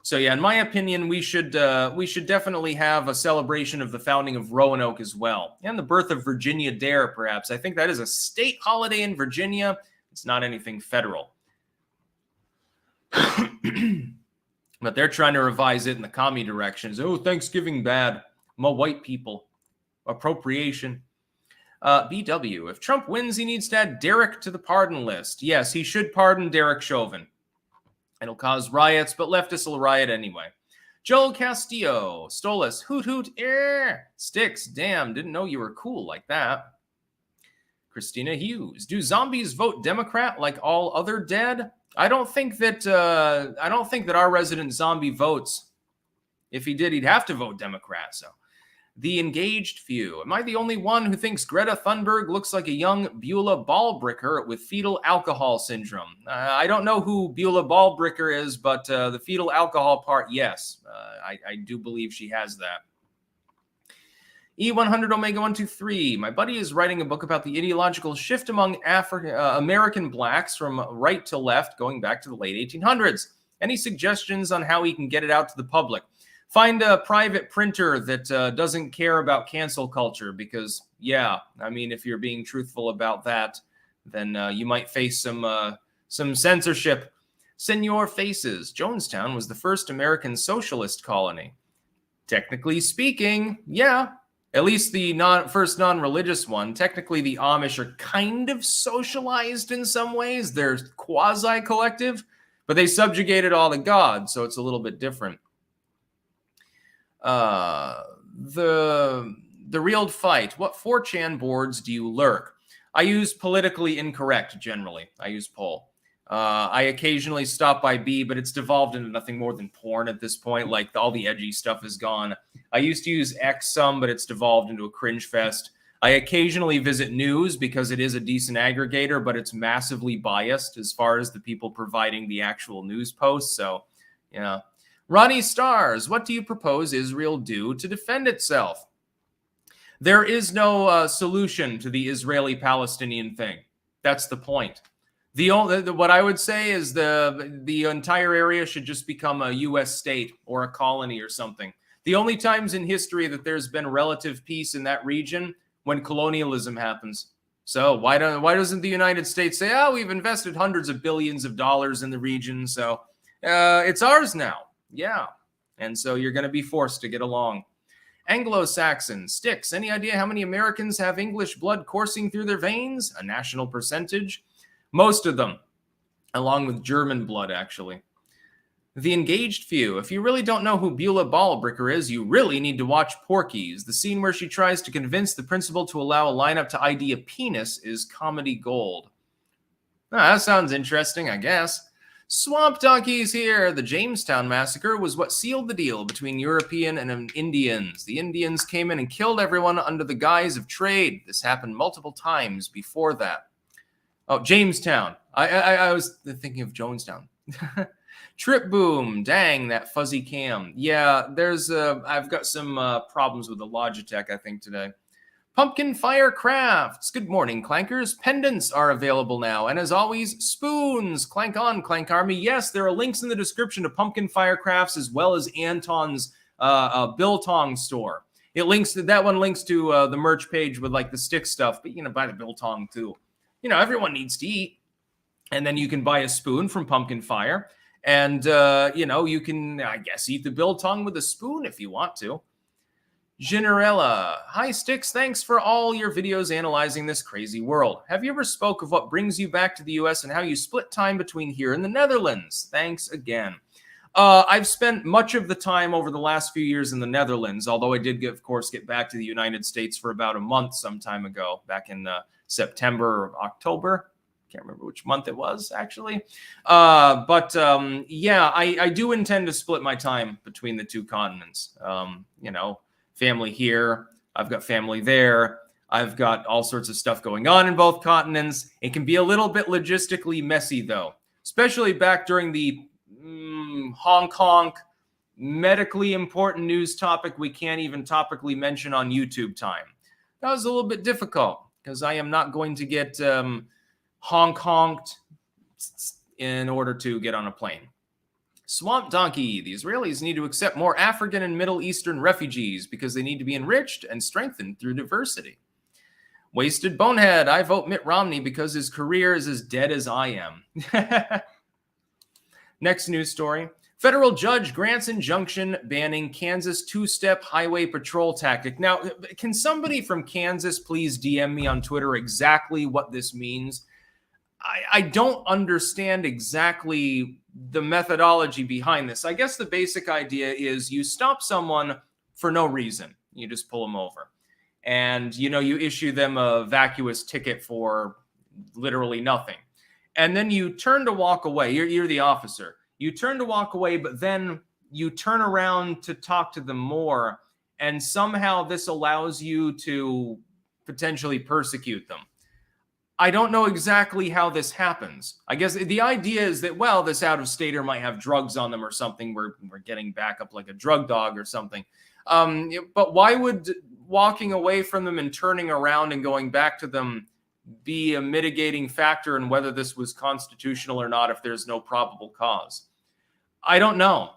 So yeah, in my opinion, we should definitely have a celebration of the founding of Roanoke as well. And the birth of Virginia Dare, perhaps. I think that is a state holiday in Virginia. It's not anything federal. But they're trying to revise it in the commie directions. Oh, Thanksgiving bad. More white people. Appropriation. BW. If Trump wins, he needs to add Derek to the pardon list. Yes, he should pardon Derek Chauvin. It'll cause riots, but leftists will riot anyway. Joel Castillo. Stolas. Hoot hoot. Sticks. Damn, didn't know you were cool like that. Christina Hughes. Do zombies vote Democrat like all other dead? I don't think that our resident zombie votes. If he did, he'd have to vote Democrat. So, the engaged few. Am I the only one who thinks Greta Thunberg looks like a young Beulah Ballbricker with fetal alcohol syndrome? I don't know who Beulah Ballbricker is, but the fetal alcohol part, yes, I do believe she has that. E100 Omega 123. My buddy is writing a book about the ideological shift among American blacks from right to left going back to the late 1800s. Any suggestions on how he can get it out to the public? Find a private printer that doesn't care about cancel culture because, yeah, I mean, if you're being truthful about that, then you might face some censorship. Senor Faces. Jonestown was the first American socialist colony. Technically speaking, yeah. At least the first non-religious one. Technically, the Amish are kind of socialized in some ways. They're quasi-collective, but they subjugated all the gods, so it's a little bit different. The real fight. What 4chan boards do you lurk? I use politically incorrect, generally. I use poll. I occasionally stop by B, but it's devolved into nothing more than porn at this point. Like, all the edgy stuff is gone. I used to use X some, but it's devolved into a cringe fest. I occasionally visit news because it is a decent aggregator, but it's massively biased as far as the people providing the actual news posts. So, yeah. Ronnie Stars, what do you propose Israel do to defend itself? There is no solution to the Israeli-Palestinian thing. That's the point. What I would say is the entire area should just become a U.S. state or a colony or something. The only times in history that there's been relative peace in that region when colonialism happens. So why doesn't the United States say, oh, we've invested hundreds of billions of dollars in the region, so it's ours now? Yeah, and so you're going to be forced to get along. Anglo-Saxon, Sticks, any idea how many Americans have English blood coursing through their veins? A national percentage? Most of them, along with German blood, actually. The Engaged Few. If you really don't know who Beulah Ballbricker is, you really need to watch Porky's. The scene where she tries to convince the principal to allow a lineup to ID a penis is comedy gold. That sounds interesting, I guess. Swamp Donkey's here. The Jamestown Massacre was what sealed the deal between European and Indians. The Indians came in and killed everyone under the guise of trade. This happened multiple times before that. Oh, Jamestown. I was thinking of Jonestown. Trip Boom. Dang, that fuzzy cam. Yeah, I've got some problems with the Logitech, I think, today. Pumpkin Fire Crafts. Good morning, Clankers. Pendants are available now. And as always, spoons. Clank on, Clank Army. Yes, there are links in the description to Pumpkin Fire Crafts as well as Anton's Biltong store. That one links to the merch page with like the stick stuff, but buy the Biltong too. Everyone needs to eat. And then you can buy a spoon from Pumpkin Fire. And, you can, I guess, eat the Biltong with a spoon if you want to. Generella. Hi, Sticks. Thanks for all your videos analyzing this crazy world. Have you ever spoke of what brings you back to the U.S. and how you split time between here and the Netherlands? Thanks again. I've spent much of the time over the last few years in the Netherlands, although I did, of course, get back to the United States for about a month some time ago, back in September or October. Can't remember which month it was, actually. Yeah, I do intend to split my time between the two continents. Family here, I've got family there. I've got all sorts of stuff going on in both continents. It can be a little bit logistically messy, though, especially back during the Hong Kong medically important news topic we can't even topically mention on YouTube time. That was a little bit difficult because I am not going to get Hong Konged in order to get on a plane. Swamp Donkey. The Israelis need to accept more African and Middle Eastern refugees because they need to be enriched and strengthened through diversity. Wasted Bonehead. I vote Mitt Romney because his career is as dead as I am. Next news story. Federal judge grants injunction banning Kansas two-step highway patrol tactic. Now, can somebody from Kansas please DM me on Twitter exactly what this means? I don't understand exactly the methodology behind this. I guess the basic idea is you stop someone for no reason. You just pull them over. And, you issue them a vacuous ticket for literally nothing. And then you turn to walk away. You're the officer. You turn to walk away, but then you turn around to talk to them more. And somehow this allows you to potentially persecute them. I don't know exactly how this happens. I guess the idea is that, well, this out-of-stater might have drugs on them or something. We're getting back up like a drug dog or something. But why would walking away from them and turning around and going back to them be a mitigating factor in whether this was constitutional or not if there's no probable cause? I don't know.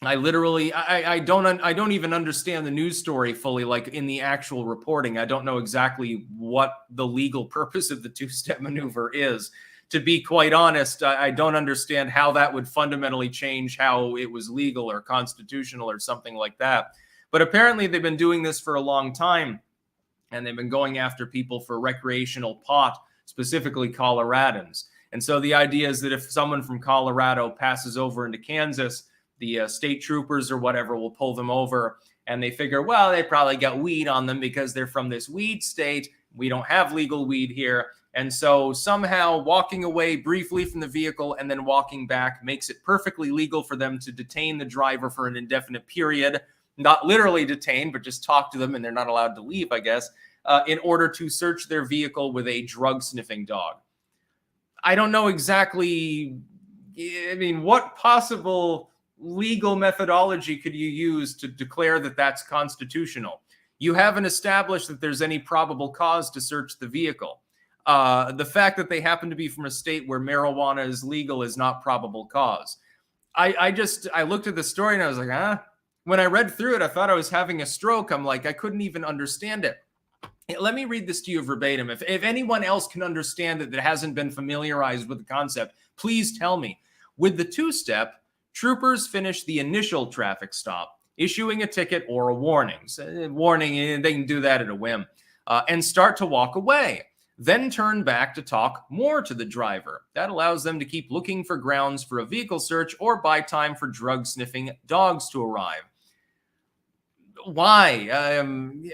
I don't even understand the news story fully, like in the actual reporting. I don't know exactly what the legal purpose of the two-step maneuver is. To be quite honest, I don't understand how that would fundamentally change how it was legal or constitutional or something like that. But apparently they've been doing this for a long time, and they've been going after people for recreational pot, specifically Coloradans. And so the idea is that if someone from Colorado passes over into Kansas, the state troopers or whatever will pull them over, and they figure, well, they probably got weed on them because they're from this weed state. We don't have legal weed here. And so somehow walking away briefly from the vehicle and then walking back makes it perfectly legal for them to detain the driver for an indefinite period, not literally detain, but just talk to them, and they're not allowed to leave, I guess, in order to search their vehicle with a drug-sniffing dog. I don't know exactly, what possible legal methodology could you use to declare that that's constitutional? You haven't established that there's any probable cause to search the vehicle. The fact that they happen to be from a state where marijuana is legal is not probable cause. I looked at the story and I was like, huh? When I read through it, I thought I was having a stroke. I'm like, I couldn't even understand it. Let me read this to you verbatim. If anyone else can understand it that hasn't been familiarized with the concept, please tell me. With the two-step, troopers finish the initial traffic stop, issuing a ticket or a warning. So, warning, they can do that at a whim, and start to walk away. Then turn back to talk more to the driver. That allows them to keep looking for grounds for a vehicle search or buy time for drug-sniffing dogs to arrive. Why?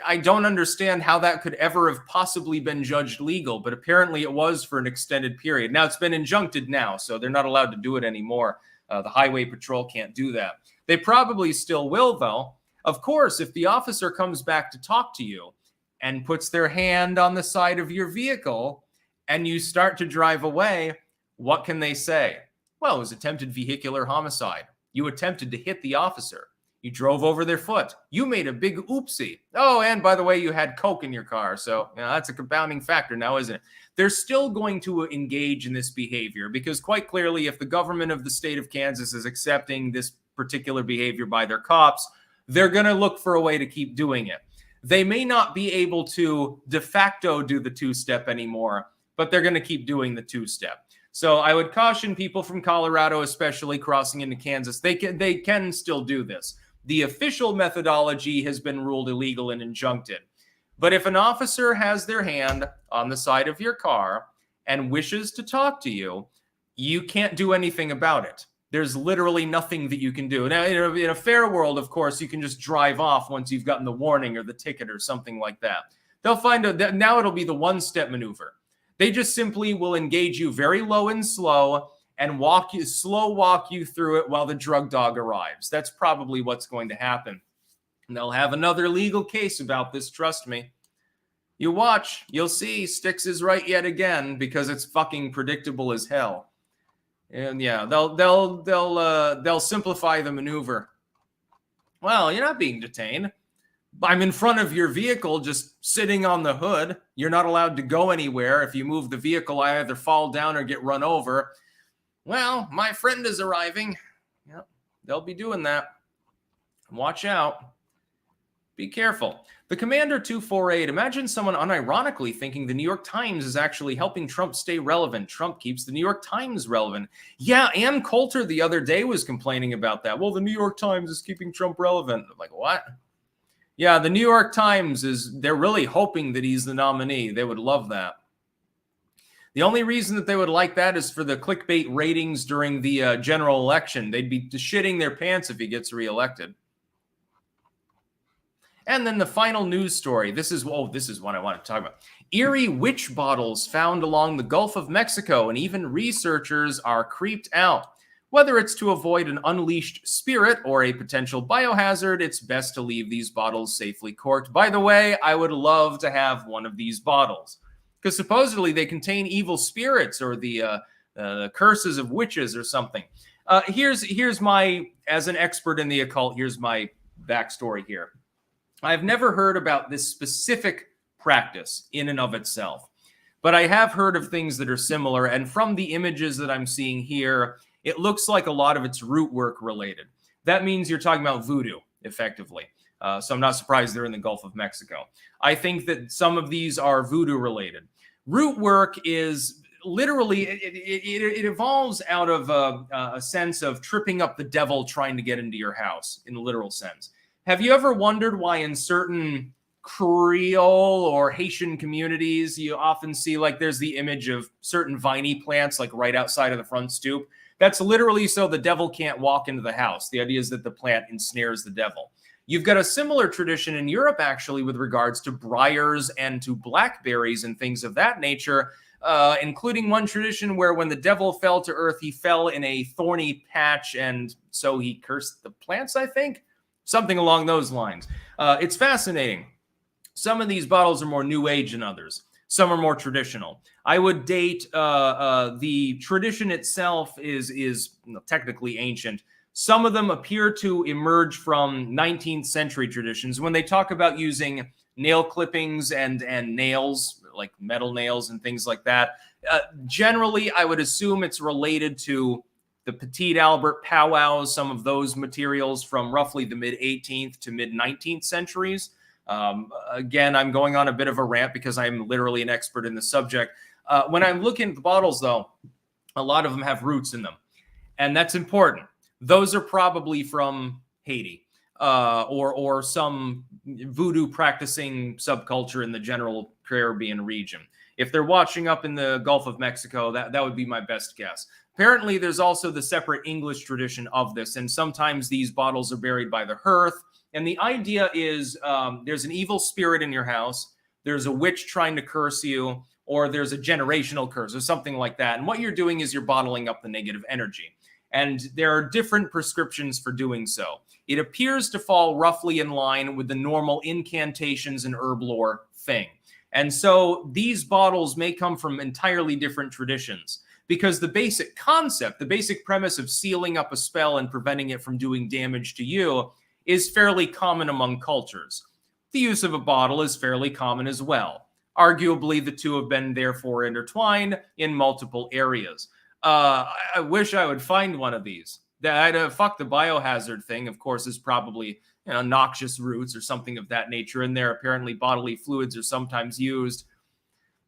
I don't understand how that could ever have possibly been judged legal, but apparently it was for an extended period. Now, it's been injuncted now, so they're not allowed to do it anymore. The Highway Patrol can't do that. They probably still will, though. Of course, if the officer comes back to talk to you and puts their hand on the side of your vehicle and you start to drive away, what can they say? Well, it was attempted vehicular homicide. You attempted to hit the officer. You drove over their foot. You made a big oopsie. Oh, and by the way, you had Coke in your car. So that's a compounding factor now, isn't it? They're still going to engage in this behavior because quite clearly, if the government of the state of Kansas is accepting this particular behavior by their cops, they're going to look for a way to keep doing it. They may not be able to de facto do the two-step anymore, but they're going to keep doing the two-step. So I would caution people from Colorado, especially crossing into Kansas, they can still do this. The official methodology has been ruled illegal and injuncted. But if an officer has their hand on the side of your car and wishes to talk to you, you can't do anything about it. There's literally nothing that you can do. Now, in a fair world, of course, you can just drive off once you've gotten the warning or the ticket or something like that. They'll find out now it'll be the one-step maneuver. They just simply will engage you very low and slow and walk you through it while the drug dog arrives. That's probably what's going to happen. And they'll have another legal case about this, trust me. You watch, you'll see Styx is right yet again because it's fucking predictable as hell. And yeah, they'll simplify the maneuver. Well, you're not being detained. I'm in front of your vehicle, just sitting on the hood. You're not allowed to go anywhere. If you move the vehicle, I either fall down or get run over. Well, my friend is arriving. Yep, they'll be doing that. Watch out. Be careful. The Commander 248, imagine someone unironically thinking the New York Times is actually helping Trump stay relevant. Trump keeps the New York Times relevant. Yeah, Ann Coulter the other day was complaining about that. Well, the New York Times is keeping Trump relevant. I'm like, what? Yeah, the New York Times they're really hoping that he's the nominee. They would love that. The only reason that they would like that is for the clickbait ratings during the general election. They'd be shitting their pants if he gets reelected. And then the final news story. This is what I want to talk about. Eerie witch bottles found along the Gulf of Mexico, and even researchers are creeped out. Whether it's to avoid an unleashed spirit or a potential biohazard, it's best to leave these bottles safely corked. By the way, I would love to have one of these bottles because supposedly they contain evil spirits or the curses of witches or something. Here's my, as an expert in the occult, here's my backstory here. I've never heard about this specific practice in and of itself, but I have heard of things that are similar. And from the images that I'm seeing here, it looks like a lot of it's root work related. That means you're talking about voodoo, effectively. So I'm not surprised they're in the Gulf of Mexico. I think that some of these are voodoo related. Root work is literally, it evolves out of a sense of tripping up the devil trying to get into your house, in the literal sense. Have you ever wondered why in certain Creole or Haitian communities, you often see like there's the image of certain viney plants like right outside of the front stoop? That's literally so the devil can't walk into the house. The idea is that the plant ensnares the devil. You've got a similar tradition in Europe, actually, with regards to briars and to blackberries and things of that nature, including one tradition where when the devil fell to earth, he fell in a thorny patch, and so he cursed the plants, I think. Something along those lines. It's fascinating. Some of these bottles are more new age than others. Some are more traditional. I would date the tradition itself is technically ancient. Some of them appear to emerge from 19th century traditions. When they talk about using nail clippings and nails, like metal nails and things like that. Generally, I would assume it's related to the Petit Albert powwows, some of those materials from roughly the mid 18th to mid 19th centuries. Again, I'm going on a bit of a rant because I'm literally an expert in the subject. When I'm looking at the bottles, though, a lot of them have roots in them, and that's important. Those are probably from Haiti or some voodoo practicing subculture in the general Caribbean region. If they're watching up in the Gulf of Mexico, that would be my best guess. Apparently, there's also the separate English tradition of this, and sometimes these bottles are buried by the hearth. And the idea is there's an evil spirit in your house, there's a witch trying to curse you, or there's a generational curse or something like that. And what you're doing is you're bottling up the negative energy. And there are different prescriptions for doing so. It appears to fall roughly in line with the normal incantations and herb lore thing. And so these bottles may come from entirely different traditions, because the basic concept, the basic premise of sealing up a spell and preventing it from doing damage to you is fairly common among cultures. The use of a bottle is fairly common as well. Arguably, the two have been therefore intertwined in multiple areas. I wish I would find one of these. Fuck the biohazard thing, of course, is probably noxious roots or something of that nature in there. Apparently, bodily fluids are sometimes used.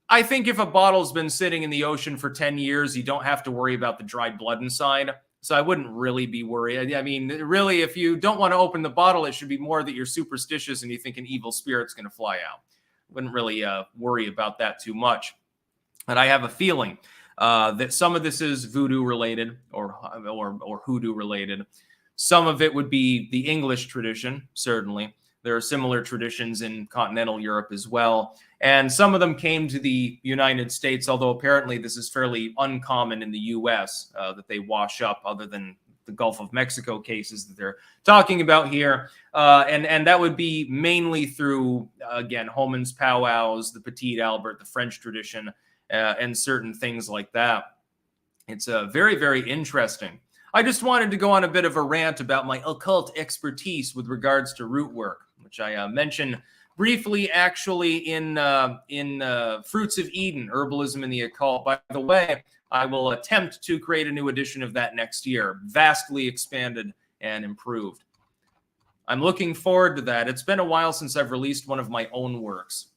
I think if a bottle's been sitting in the ocean for 10 years, you don't have to worry about the dried blood inside. So I wouldn't really be worried. I mean, really, if you don't want to open the bottle, it should be more that you're superstitious and you think an evil spirit's going to fly out. Wouldn't really worry about that too much. And I have a feeling that some of this is voodoo related or hoodoo related. Some of it would be the English tradition, certainly. There are similar traditions in continental Europe as well. And some of them came to the United States, although apparently this is fairly uncommon in the U.S. That they wash up, other than the Gulf of Mexico cases that they're talking about here. And that would be mainly through, again, Homan's powwows, the Petit Albert, the French tradition, and certain things like that. It's very, very interesting. I just wanted to go on a bit of a rant about my occult expertise with regards to root work, which I mentioned briefly actually in Fruits of Eden, Herbalism and the Occult. By the way, I will attempt to create a new edition of that next year, vastly expanded and improved. I'm looking forward to that. It's been a while since I've released one of my own works.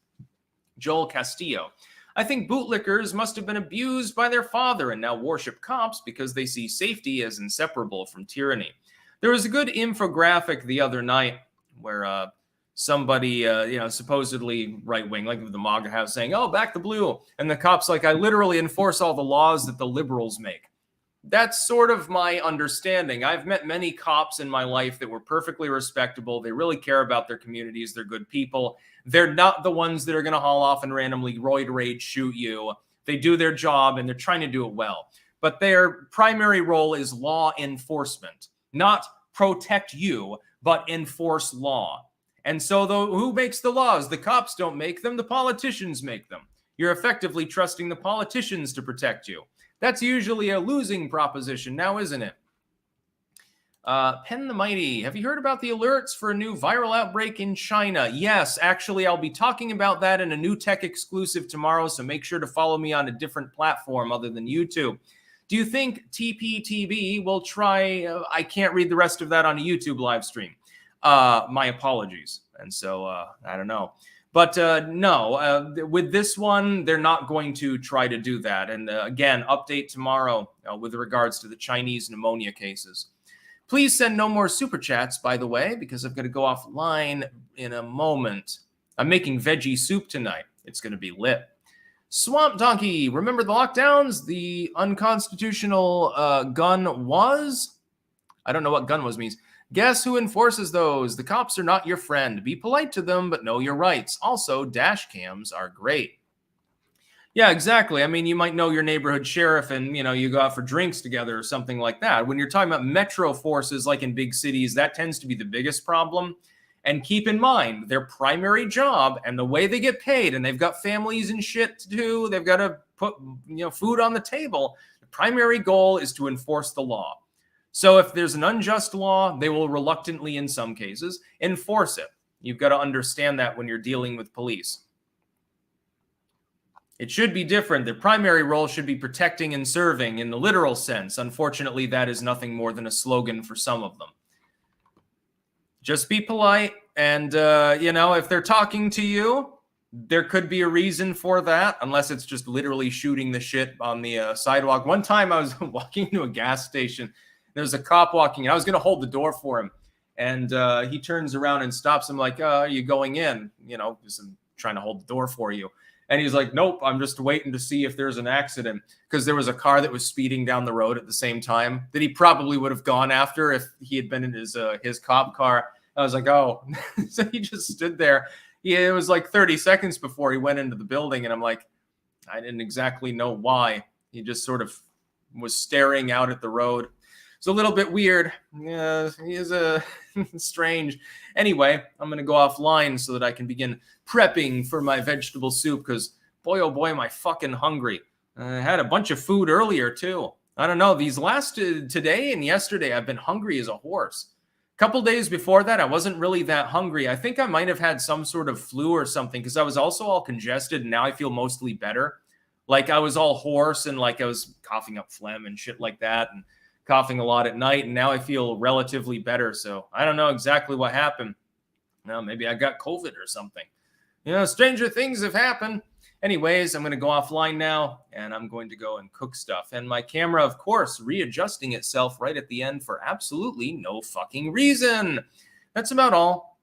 Joel Castillo. I think bootlickers must have been abused by their father and now worship cops because they see safety as inseparable from tyranny. There was a good infographic the other night where somebody, supposedly right-wing, like the MAGA house, saying, "Oh, back the blue." And the cop's like, "I literally enforce all the laws that the liberals make." That's sort of my understanding. I've met many cops in my life that were perfectly respectable. They really care about their communities. They're good people. They're not the ones that are going to haul off and randomly roid rage shoot you. They do their job and they're trying to do it well. But their primary role is law enforcement, not protect you, but enforce law. And so who makes the laws? The cops don't make them. The politicians make them. You're effectively trusting the politicians to protect you. That's usually a losing proposition now, isn't it? Penn the Mighty, have you heard about the alerts for a new viral outbreak in China? Yes, actually, I'll be talking about that in a new tech exclusive tomorrow, so make sure to follow me on a different platform other than YouTube. Do you think TPTB will try... I can't read the rest of that on a YouTube live stream. My apologies. And so, I don't know. But no, with this one, they're not going to try to do that. And again, update tomorrow with regards to the Chinese pneumonia cases. Please send no more super chats, by the way, because I've got to go offline in a moment. I'm making veggie soup tonight. It's going to be lit. Swamp Donkey, remember the lockdowns? The unconstitutional gun was? I don't know what gun was means. Guess who enforces those? The cops are not your friend. Be polite to them, but know your rights. Also, dash cams are great. Yeah, exactly. I mean, you might know your neighborhood sheriff and, you go out for drinks together or something like that. When you're talking about metro forces like in big cities, that tends to be the biggest problem. And keep in mind, their primary job and the way they get paid, and they've got families and shit to do, they've got to put, food on the table. The primary goal is to enforce the law. So if there's an unjust law, they will reluctantly, in some cases, enforce it. You've got to understand that when you're dealing with police. It should be different. Their primary role should be protecting and serving in the literal sense. Unfortunately, that is nothing more than a slogan for some of them. Just be polite. And, if they're talking to you, there could be a reason for that, unless it's just literally shooting the shit on the sidewalk. One time I was walking to a gas station. There's a cop walking, and I was going to hold the door for him. And he turns around and stops. I'm like, are you going in? Because I'm trying to hold the door for you. And he's like, nope, I'm just waiting to see if there's an accident, because there was a car that was speeding down the road at the same time that he probably would have gone after if he had been in his cop car. I was like, oh. So he just stood there. It was like 30 seconds before he went into the building. And I'm like, I didn't exactly know why. He just sort of was staring out at the road. It's a little bit weird. Yeah, he is strange. Anyway, I'm going to go offline so that I can begin prepping for my vegetable soup, because boy, oh boy, am I fucking hungry. I had a bunch of food earlier too. I don't know. These last today and yesterday, I've been hungry as a horse. A couple days before that, I wasn't really that hungry. I think I might have had some sort of flu or something, because I was also all congested, and now I feel mostly better. Like I was all hoarse and like I was coughing up phlegm and shit like that, and coughing a lot at night, and now I feel relatively better. So I don't know exactly what happened. Well, maybe I got COVID or something. Stranger things have happened. Anyways, I'm going to go offline now, and I'm going to go and cook stuff. And my camera, of course, readjusting itself right at the end for absolutely no fucking reason. That's about all.